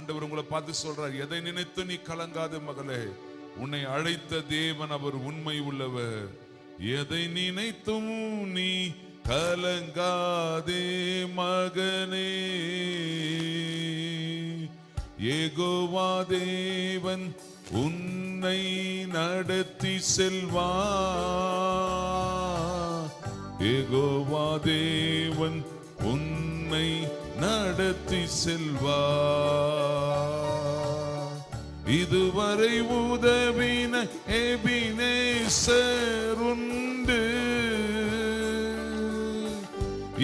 ஆண்டவர் உங்களை பார்த்து சொல்றார், எதை நினைத்து நீ கலங்காத மகளே, உன்னை அழைத்த தேவன் அவர் உண்மை உள்ளவர். எதை நினைத்தும் நீ கலங்காதே மகனே, யெகோவா தேவன் உன்னை நடத்தி செல்வார். யெகோவா தேவன் உன்னை நடத்தி செல்வார். இதுவரை உதவின எபினேசர் உண்டு,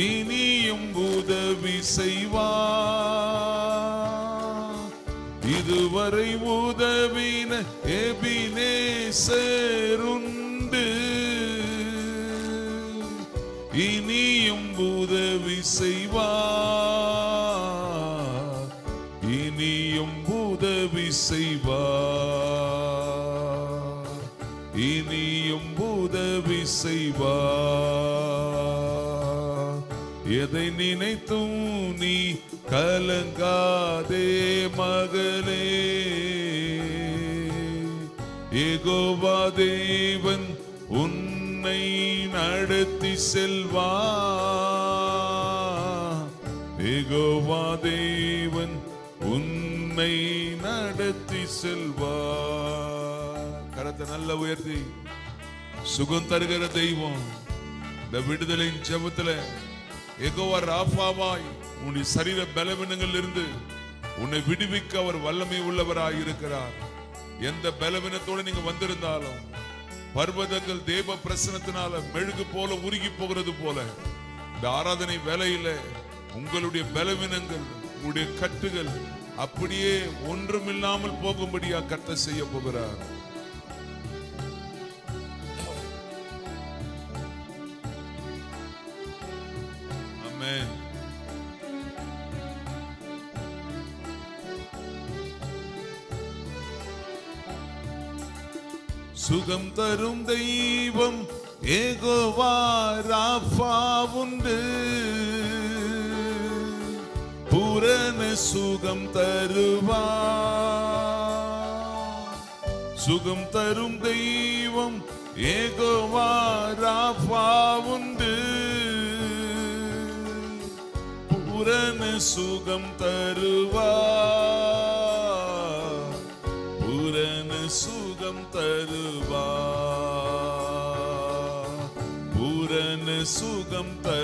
இனியும் உதவி செய்வார். இதுவரை உதவின எபினேசர் உண்டு, இனியும் உதவி செய்வார். இனியும் உதவி செய்வார். இனியும் உதவி செய்வார். எதை நினைத்தும் நீ கலங்காதே மகளே, யெகோவா தேவன் உன்னை நடத்தி செல்வார். யெகோவா தேவன் உன்னை நடத்தி செல்வார். கரத்தை நல்ல உயர்த்தி, சுகம் தருகிற தெய்வம். இந்த விடுதலையின் ஜெபத்துல யெகோவா ராஃபாவாய் உன்னுடைய சரீர பலவீனங்கள் இருந்து உன்னை விடுவிக்க அவர் வல்லமை உள்ளவராய் இருக்கிறார். எந்த பலவீனத்தோடு நீங்க வந்திருந்தாலும், பர்வதங்கள் தேவ பிரசனத்தினால மெழுகு போல உருகி போகிறது போல, இந்த ஆராதனை வேளையில உங்களுடைய பலவீனங்கள், உங்களுடைய கட்டுகள் அப்படியே ஒன்றுமில்லாமல் போகும்படியா கர்த்தர் செய்ய போகிறார். ஆமென். சுகம் தரும் தெய்வம் யெகோவா ராஃபா உண்டு, பூரண சுகம் தருவார். சுகம் தரும் தெய்வம் யெகோவா ராஃபா உண்டு, பூரண சுகம் தருவார். பூரண சுகம் தருவார். பூரண சுகம் தருவார்.